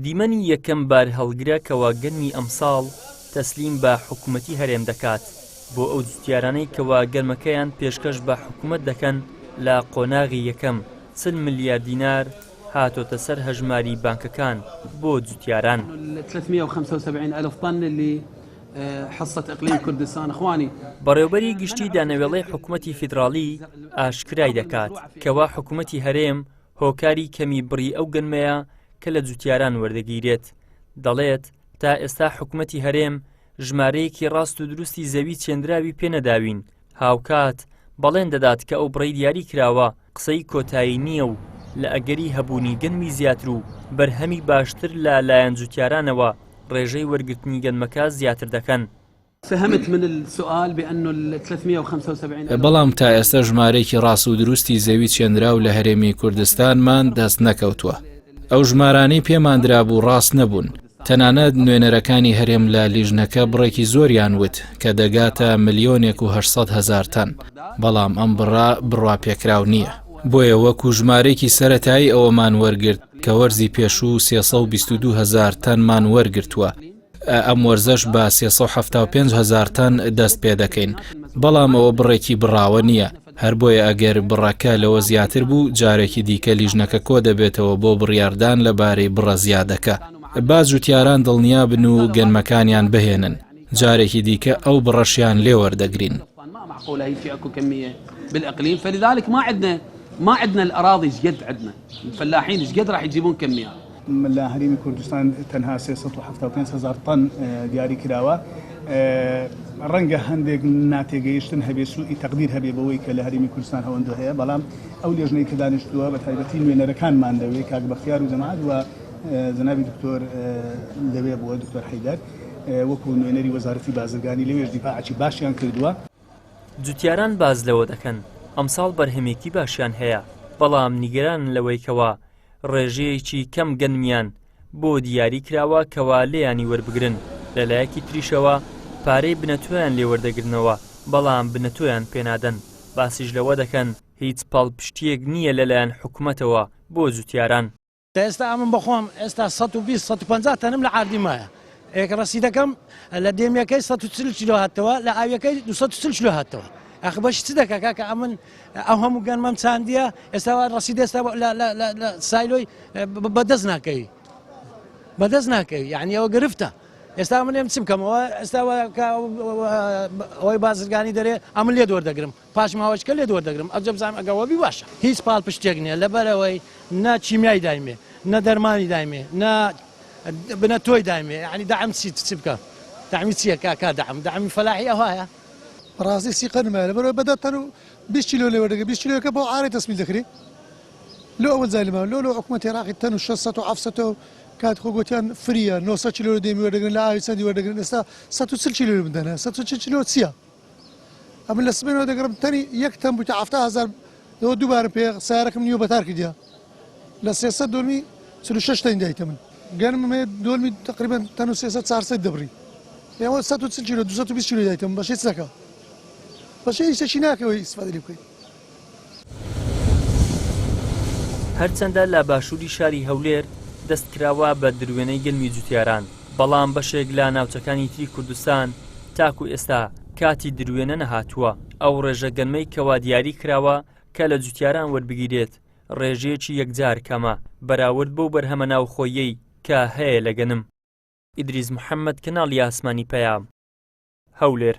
دیمەنی یەکەم بار هەڵگرە کەوا گەرمی ئەمساڵ تەسلیم بە حکوومەتی هەرێم دەکات بۆ ئەو جوتیارانەی کەوا گەرمەکەیان پێشکەش بە حکوومەت دەکەن لە قۆناغی یەکەم 40 ملیار دینار هاتۆتە سەر هەژماری بانکەکان بۆ جوتیاران. 375 ألف طن اللي حصة إقليم كردستان إخواني. بەڕێوەبەری گشتی دانەوێڵەی حکوومەتی فیدراڵی ئاشکرای دەکات کەوا حکوومەتی هەرێم هۆکاری کەمی بڕی ئەو گەنمەیە کە لە جوتیاران وەردەگیرێت. دەڵێت تا ئێستا حکوومەتی هەرێم ژمارەیەکی ڕاست و دروستی زەوی چێندراوی پێنەداوین. هاوکات بەڵێن دەدات کە ئەو بڕی دیاری کراوە قسەی کۆتایی نییە و لە ئەگەری هەبوونی گەنمی زیاتر و بەرهەمی باشتر لە لایەن جوتیارانەوە ڕێژەی وەرگرتنی گەنمەکە زیاتر دەکەن. فهمت من السؤال بأنه 375 بەڵام تا ئێستا ژمارەیەکی ڕاست و دروستی زەوی چێندراو لە هەرێمی کوردستانمان دەست نەکەوتووە. ئەو ژمارانەی پێماندرا بوو ڕاست نەبوون. تەنانەت نوێنەرەکانی هەرێم لە لیژنەکە بڕێکی زۆریان وت کە دەگاتە 1,800,000 تەن، بەڵام ئەم بڕوا پێکراو نییە. بۆیە وەکو ژمارەیەکی سەرەتایی ئەوەمان وەرگرت کە وەرزی پێشوو 322,000 تەنمان وەرگرتووە. ئەم وەرزەش بە 375,000 تەن دەست پێ دەکەین، بەڵام ئەوە بڕێکی بڕاوە نییە. هەر بۆیە ئەگەر بڕەکە لەوە زیاتر بوو جارێکی دیکە لیژنەکە کۆ دەبێتەوە بۆ بڕیاردان لەبارەی بڕە زیادەکە. باز جوتیاران دڵنیا بن و گەنمەکانیان بهێنن، جارێکی دیکە ئەو بڕەشیان لێ وەردەگرین. فلذلك ما عندنا الأراضي ايش قد عندنا الفلاحين ايش قد راح يجيبون كميات. من هەرێمی کوردستان تەنها 375,000 طن دیاری کراوە. ڕەنگە هەندێک ناتێگەیشتن هەبێ سوئی تەقدیر هەبێ بەوەی کە لە هەرێمی کوردستان هەوەندە هەیە، بەڵام ئەو لێژنەی کە دانیشتووە بە تایبەتی نوێنەرەکانمان دەوێت کاک بەختیار و جەماعەت و جەنابی دکتۆر لەوێ بووە دکتۆر حەیدەر وەکو نوێنەری وەزارەتی بازرگانی لەوێش دیفاعی باشیان کردووە. جوتیاران باز لەوە دەکەن ئەمساڵ بەرهەمێکی باشیان هەیە، بەڵام نیگەران لەوەی کەوا ڕێژەیەکی کەم گەنمیان بۆ دیاری کراوە کەوا لێیانی وەربگرن. لەلایەکی تریشەوە پارەی بنەتۆیان لێوەردەگرنەوە، بەڵام بنەتۆیان پێنادەن. باسیش لەوە دەکەن هیچ پاڵپشتیەک نییە لەلایەن حکوومەتەوە بۆ جوتیاران. ئێستا من بخۆم ئێستا 120-150 تەنم لە عاردی مایە. ڕسی دەکەم لە دێمیەکەی 140 کیلۆ هاتەوە، لە ئاویەکەی 240 کیلۆ هاتەوە. ئەخ بەش چ دەکە کاکە ئەمن ئەو هەموو گەنمەم چاندیە ئێستا ڕسی دەستا لە سایلۆی بەدەست ناکەی بەدەست ناکەی، یعنی ئەوە گرفتە. ئێستا من ێم چم بکەمەوە ئێستا ئەوەی بازرگانی دەرێ ئەمن لێ دۆردەگرم، پاش ماوەشکە لێ دۆردەگرم، ئەجە بزانم ئەگەوەبی باشە. هیچ پاڵپشتێک نییە لەبەرەوەی نە چیمیای دایمێ، نە دەرمانی دایمێ، نە بنەتۆی دایمێ، یعنی دەعم چی بکە؟ دەعمی چییە کاکا؟ دەعمی فەلاحی ئەوەیە. ڕاستی سیقەنمە لەبەرەوە بەدەتەن و 20 کیلۆ لێ وەردەگرێت، 20 کیلۆکە بۆ ئارەی تەسمیل دەکرێت. لۆ ئەوە زایلمە لۆ حکوومەتی عێراقی تەن و 600 و 700 کات خۆگوتیان فریە 900 کیلۆ دێمی وەردەگرن لە ئاوی چەندی وەردەگرن، ئێستا 140 کیلۆ بدەنە. 140 کیلۆ چییە؟ ئەمن لە سبێنەوە دەگەڕم تەنی یەک تەن بوویتە 70,000 لەوە دووبارە پێ سیارەکەم نیوە بەتار کردیا لە 300 دۆلمی 46 تەنی دایتە من گەنمێ دۆلمی تقریبا تەن و 300-400 دەبڕی، ئێوە 140 کیلۆ 220 کیلۆ دایتەم بەشەی چەکە بەشەی هیچەکی ناکەوەی ئیسفادە لێ بکەیت. هەرچەندە لە باشووری شاری هەولێر دەستکراوە بە دروێنەی گەنمی جوتیاران، بەڵام بەشێک لە ناوچەکانی تری کوردستان تاکو ئێستا کاتی دروێنە نەهاتووە. ئەو ڕێژە گەنمەی کەوا دیاری کراوە کە لە جوتیاران وەربگیرێت ڕێژەیەکی یەکجار کەمە بەراورد بەو بەرهەمە ناوخۆیەی کە هەیە لە گەنم. ئیدریس محەممەد، کەناڵی ئاسمانی پەیام، هەولێر.